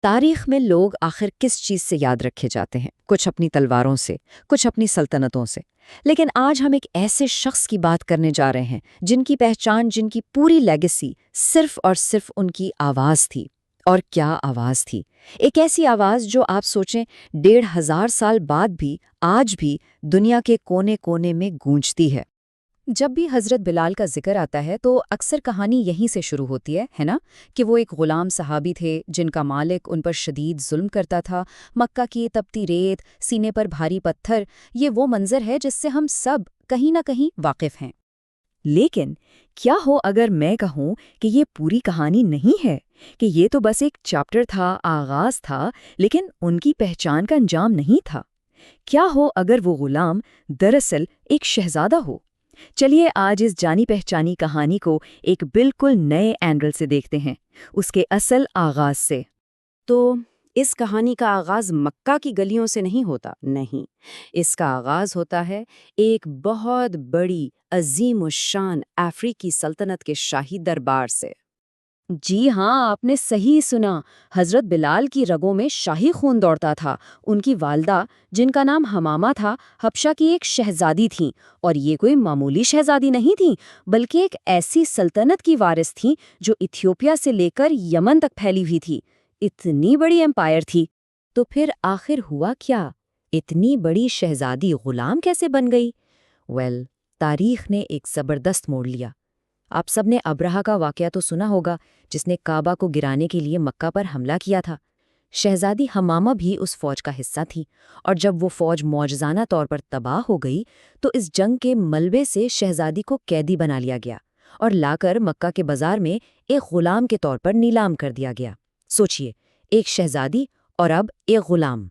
تاریخ میں لوگ آخر کس چیز سے یاد رکھے جاتے ہیں؟ کچھ اپنی تلواروں سے، کچھ اپنی سلطنتوں سے۔ لیکن آج ہم ایک ایسے شخص کی بات کرنے جا رہے ہیں جن کی پہچان، جن کی پوری لیگیسی صرف اور صرف ان کی آواز تھی۔ اور کیا آواز تھی! ایک ایسی آواز جو آپ سوچیں 1500 سال بعد بھی آج بھی دنیا کے کونے کونے میں گونجتی ہے۔ جب بھی حضرت بلال کا ذکر آتا ہے تو اکثر کہانی یہیں سے شروع ہوتی ہے نا؟ کہ وہ ایک غلام صحابی تھے جن کا مالک ان پر شدید ظلم کرتا تھا۔ مکہ کی تپتی ریت، سینے پر بھاری پتھر، یہ وہ منظر ہے جس سے ہم سب کہیں نہ کہیں واقف ہیں۔ لیکن کیا ہو اگر میں کہوں کہ یہ پوری کہانی نہیں ہے، کہ یہ تو بس ایک چیپٹر تھا، آغاز تھا، لیکن ان کی پہچان کا انجام نہیں تھا؟ کیا ہو اگر وہ غلام دراصل ایک شہزادہ ہو؟ چلیے آج اس جانی پہچانی کہانی کو ایک بالکل نئے اینگل سے دیکھتے ہیں، اس کے اصل آغاز سے۔ تو اس کہانی کا آغاز مکہ کی گلیوں سے نہیں ہوتا، نہیں، اس کا آغاز ہوتا ہے ایک بہت بڑی عظیم الشان افریقی سلطنت کے شاہی دربار سے۔ جی ہاں، آپ نے صحیح سنا، حضرت بلال کی رگوں میں شاہی خون دوڑتا تھا۔ ان کی والدہ، جن کا نام حمامہ تھا، حبشہ کی ایک شہزادی تھیں، اور یہ کوئی معمولی شہزادی نہیں تھیں، بلکہ ایک ایسی سلطنت کی وارث تھیں جو ایتھیوپیا سے لے کر یمن تک پھیلی ہوئی تھی۔ اتنی بڑی امپائر تھی۔ تو پھر آخر ہوا کیا؟ اتنی بڑی شہزادی غلام کیسے بن گئی؟ تاریخ نے ایک زبردست موڑ لیا۔ آپ سب نے ابرہہ کا واقعہ تو سنا ہوگا، جس نے کعبہ کو گرانے کے لیے مکہ پر حملہ کیا تھا۔ شہزادی حمامہ بھی اس فوج کا حصہ تھی، اور جب وہ فوج معجزانہ طور پر تباہ ہو گئی تو اس جنگ کے ملبے سے شہزادی کو قیدی بنا لیا گیا اور لا کر مکہ کے بازار میں ایک غلام کے طور پر نیلام کر دیا گیا۔ سوچئے، ایک شہزادی اور اب ایک غلام۔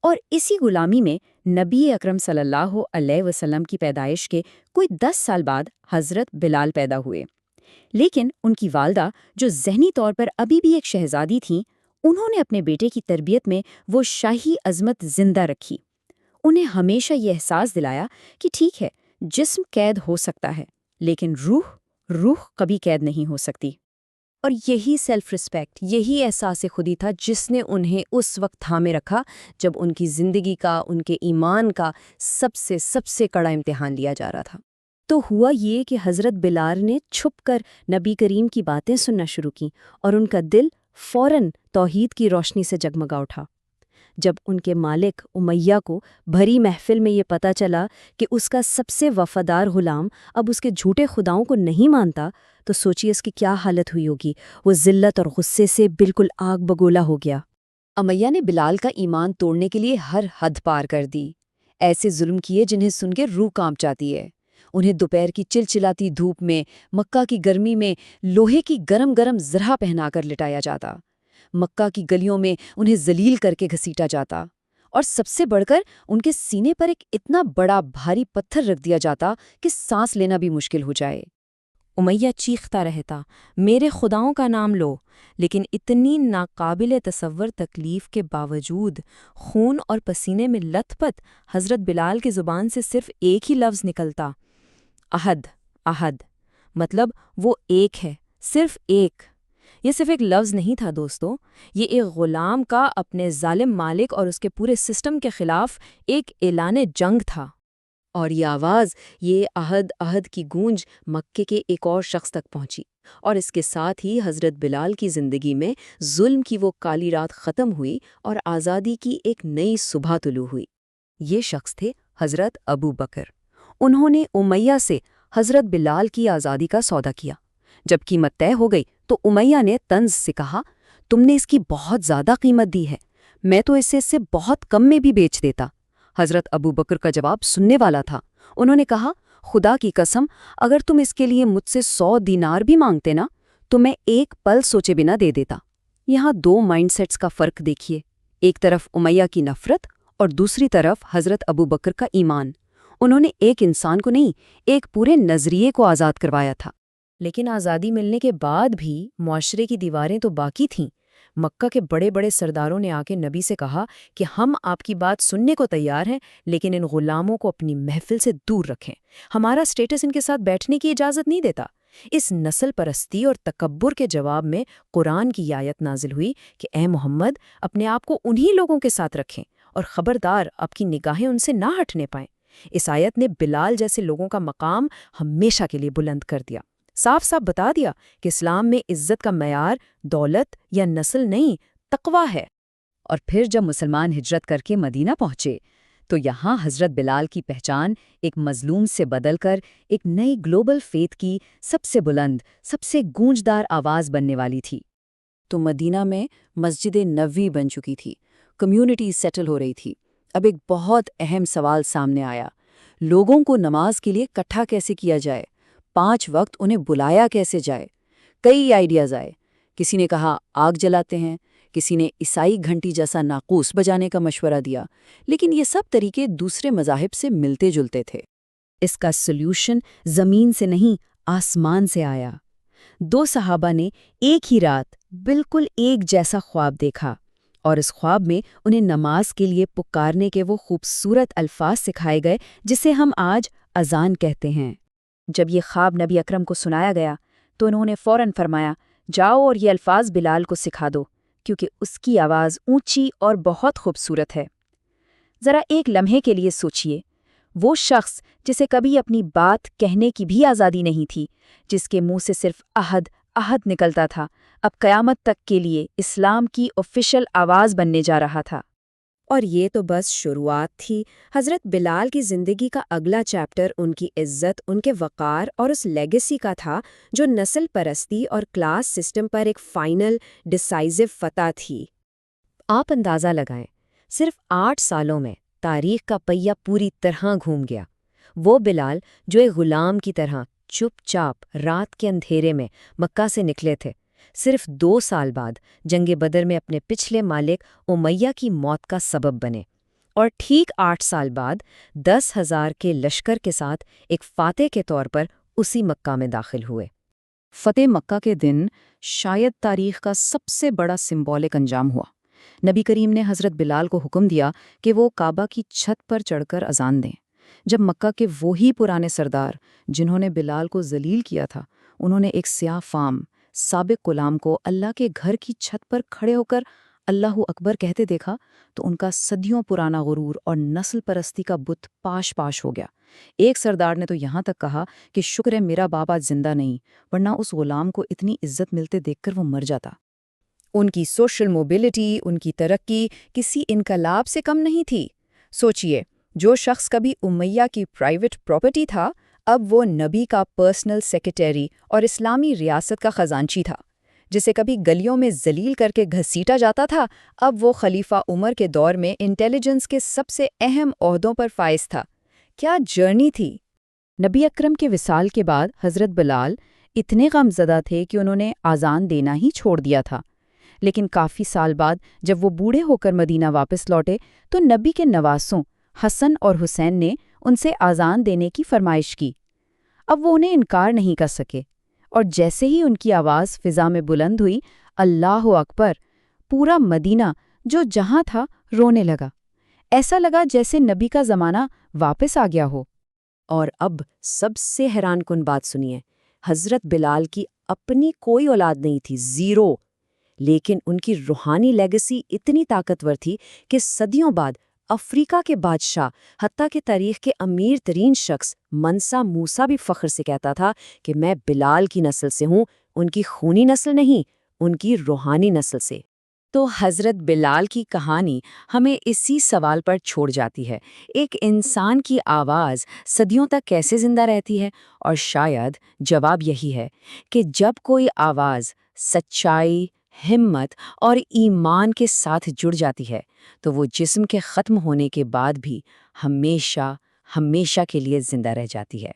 اور اسی غلامی میں نبی اکرم صلی اللہ علیہ وسلم کی پیدائش کے کوئی 10 سال بعد حضرت بلال پیدا ہوئے۔ لیکن ان کی والدہ، جو ذہنی طور پر ابھی بھی ایک شہزادی تھیں، انہوں نے اپنے بیٹے کی تربیت میں وہ شاہی عظمت زندہ رکھی۔ انہیں ہمیشہ یہ احساس دلایا کہ ٹھیک ہے، جسم قید ہو سکتا ہے، لیکن روح کبھی قید نہیں ہو سکتی۔ اور یہی سیلف ریسپیکٹ، یہی احساس خودی تھا جس نے انہیں اس وقت تھامے رکھا جب ان کی زندگی کا، ان کے ایمان کا سب سے کڑا امتحان لیا جا رہا تھا۔ تو ہوا یہ کہ حضرت بلال نے چھپ کر نبی کریم کی باتیں سننا شروع کی، اور ان کا دل فوراً توحید کی روشنی سے جگمگا اٹھا۔ جب ان کے مالک امیہ کو بھری محفل میں یہ پتہ چلا کہ اس کا سب سے وفادار غلام اب اس کے جھوٹے خداؤں کو نہیں مانتا، تو سوچیے اس کی کیا حالت ہوئی ہوگی۔ وہ ذلت اور غصے سے بالکل آگ بگولا ہو گیا۔ امیہ نے بلال کا ایمان توڑنے کے لیے ہر حد پار کر دی۔ ایسے ظلم کیے جنہیں سن کے روح کانپ جاتی ہے۔ انہیں دوپہر کی چلچلاتی دھوپ میں، مکہ کی گرمی میں لوہے کی گرم گرم زرہ پہنا کر لٹایا جاتا۔ مکہ کی گلیوں میں انہیں ذلیل کر کے گھسیٹا جاتا، اور سب سے بڑھ کر ان کے سینے پر ایک اتنا بڑا بھاری پتھر رکھ دیا جاتا کہ سانس لینا بھی مشکل ہو جائے۔ امیہ چیختا رہتا، میرے خداؤں کا نام لو، لیکن اتنی ناقابل تصور تکلیف کے باوجود خون اور پسینے میں لت پت حضرت بلال کی زبان سے صرف ایک ہی لفظ نکلتا، احد۔ احد مطلب وہ ایک ہے، صرف ایک۔ یہ صرف ایک لفظ نہیں تھا دوستو، یہ ایک غلام کا اپنے ظالم مالک اور اس کے پورے سسٹم کے خلاف ایک اعلان جنگ تھا۔ اور یہ آواز، یہ احد احد کی گونج مکے کے ایک اور شخص تک پہنچی، اور اس کے ساتھ ہی حضرت بلال کی زندگی میں ظلم کی وہ کالی رات ختم ہوئی اور آزادی کی ایک نئی صبح طلوع ہوئی۔ یہ شخص تھے حضرت ابو بکر۔ انہوں نے امیہ سے حضرت بلال کی آزادی کا سودا کیا۔ جب قیمت طے ہو گئی تو امیہ نے طنز سے کہا، تم نے اس کی بہت زیادہ قیمت دی ہے، میں تو اسے اس سے بہت کم میں بھی بیچ دیتا۔ حضرت ابو بکر کا جواب سننے والا تھا۔ انہوں نے کہا، خدا کی قسم، اگر تم اس کے لیے مجھ سے 100 دینار بھی مانگتے نا تو میں ایک پل سوچے بنا دے دیتا۔ یہاں 2 مائنڈ سیٹس کا فرق دیکھیے، ایک طرف امیہ کی نفرت اور دوسری طرف حضرت ابو بکر کا ایمان۔ انہوں نے ایک انسان کو نہیں، ایک پورے نظریے کو آزاد کروایا تھا۔ لیکن آزادی ملنے کے بعد بھی معاشرے کی دیواریں تو باقی تھیں۔ مکہ کے بڑے بڑے سرداروں نے آ کے نبی سے کہا کہ ہم آپ کی بات سننے کو تیار ہیں، لیکن ان غلاموں کو اپنی محفل سے دور رکھیں، ہمارا سٹیٹس ان کے ساتھ بیٹھنے کی اجازت نہیں دیتا۔ اس نسل پرستی اور تکبر کے جواب میں قرآن کی آیت نازل ہوئی کہ اے محمد اپنے آپ کو انہی لوگوں کے ساتھ رکھیں اور خبردار آپ کی نگاہیں ان سے نہ ہٹنے پائیں۔ اس آیت نے بلال جیسے لوگوں کا مقام ہمیشہ کے لیے بلند کر دیا، صاف صاف بتا دیا کہ اسلام میں عزت کا معیار دولت یا نسل نہیں، تقویٰ ہے۔ اور پھر جب مسلمان ہجرت کر کے مدینہ پہنچے تو یہاں حضرت بلال کی پہچان ایک مظلوم سے بدل کر ایک نئی گلوبل فیتھ کی سب سے بلند، سب سے گونجدار آواز بننے والی تھی۔ تو مدینہ میں مسجد نبوی بن چکی تھی، کمیونٹی سیٹل ہو رہی تھی۔ اب ایک بہت اہم سوال سامنے آیا، لوگوں کو نماز کے لیے اکٹھا کیسے کیا جائے؟ 5 وقت انہیں بلایا کیسے جائے؟ کئی آئیڈیاز آئے۔ کسی نے کہا آگ جلاتے ہیں، کسی نے عیسائی گھنٹی جیسا ناقوس بجانے کا مشورہ دیا، لیکن یہ سب طریقے دوسرے مذاہب سے ملتے جلتے تھے۔ اس کا سولوشن زمین سے نہیں، آسمان سے آیا۔ 2 صحابہ نے ایک ہی رات بالکل ایک جیسا خواب دیکھا، اور اس خواب میں انہیں نماز کے لیے پکارنے کے وہ خوبصورت الفاظ سکھائے گئے جسے ہم آج اذان کہتے ہیں۔ جب یہ خواب نبی اکرم کو سنایا گیا تو انہوں نے فوراً فرمایا، جاؤ اور یہ الفاظ بلال کو سکھا دو، کیونکہ اس کی آواز اونچی اور بہت خوبصورت ہے۔ ذرا ایک لمحے کے لیے سوچئے، وہ شخص جسے کبھی اپنی بات کہنے کی بھی آزادی نہیں تھی، جس کے منہ سے صرف عہد عہد نکلتا تھا، اب قیامت تک کے لیے اسلام کی آفیشل آواز بننے جا رہا تھا۔ اور یہ تو بس شروعات تھی۔ حضرت بلال کی زندگی کا اگلا چیپٹر ان کی عزت، ان کے وقار اور اس لیگیسی کا تھا جو نسل پرستی اور کلاس سسٹم پر ایک فائنل ڈیسائزو فتح تھی۔ آپ اندازہ لگائیں، صرف 8 سالوں میں تاریخ کا پہیہ پوری طرح گھوم گیا۔ وہ بلال جو ایک غلام کی طرح چپ چاپ رات کے اندھیرے میں مکہ سے نکلے تھے، صرف 2 سال بعد جنگ بدر میں اپنے پچھلے مالک امیہ کی موت کا سبب بنے، اور ٹھیک 8 سال بعد 10,000 کے لشکر کے ساتھ ایک فاتح کے طور پر اسی مکہ میں داخل ہوئے۔ فتح مکہ کے دن شاید تاریخ کا سب سے بڑا سمبولک انجام ہوا۔ نبی کریم نے حضرت بلال کو حکم دیا کہ وہ کعبہ کی چھت پر چڑھ کر اذان دیں۔ جب مکہ کے وہی پرانے سردار جنہوں نے بلال کو ذلیل کیا تھا، انہوں نے ایک سیاہ فام سابق غلام کو اللہ کے گھر کی چھت پر کھڑے ہو کر اللہ اکبر کہتے دیکھا تو ان کا صدیوں پرانا غرور اور نسل پرستی کا بت پاش پاش ہو گیا۔ ایک سردار نے تو یہاں تک کہا کہ شکر ہے میرا باپ آج زندہ نہیں، ورنہ اس غلام کو اتنی عزت ملتے دیکھ کر وہ مر جاتا۔ ان کی سوشل موبلٹی، ان کی ترقی کسی انقلاب سے کم نہیں تھی۔ سوچئے، جو شخص کبھی امیہ کی پرائیویٹ پراپرٹی تھا، اب وہ نبی کا پرسنل سیکریٹری اور اسلامی ریاست کا خزانچی تھا۔ جسے کبھی گلیوں میں ذلیل کر کے گھسیٹا جاتا تھا، اب وہ خلیفہ عمر کے دور میں انٹیلیجنس کے سب سے اہم عہدوں پر فائز تھا۔ کیا جرنی تھی! نبی اکرم کے وصال کے بعد حضرت بلال اتنے غمزدہ تھے کہ انہوں نے اذان دینا ہی چھوڑ دیا تھا، لیکن کافی سال بعد جب وہ بوڑھے ہو کر مدینہ واپس لوٹے تو نبی کے نواسوں حسن اور حسین نے ان سے اذان دینے کی فرمائش کی۔ اب وہ انہیں انکار نہیں کر سکے، اور جیسے ہی ان کی آواز فضا میں بلند ہوئی، اللہ اکبر، پورا مدینہ جو جہاں تھا رونے لگا۔ ایسا لگا جیسے نبی کا زمانہ واپس آ گیا ہو۔ اور اب سب سے حیران کن بات سنیے، حضرت بلال کی اپنی کوئی اولاد نہیں تھی، 0، لیکن ان کی روحانی لیگیسی اتنی طاقتور تھی کہ صدیوں بعد افریقہ کے بادشاہ، حتیٰ کہ تاریخ کے امیر ترین شخص منسا موسیٰ بھی فخر سے کہتا تھا کہ میں بلال کی نسل سے ہوں، ان کی خونی نسل نہیں، ان کی روحانی نسل سے۔ تو حضرت بلال کی کہانی ہمیں اسی سوال پر چھوڑ جاتی ہے، ایک انسان کی آواز صدیوں تک کیسے زندہ رہتی ہے؟ اور شاید جواب یہی ہے کہ جب کوئی آواز سچائی، ہمت اور ایمان کے ساتھ جڑ جاتی ہے تو وہ جسم کے ختم ہونے کے بعد بھی ہمیشہ ہمیشہ کے لیے زندہ رہ جاتی ہے۔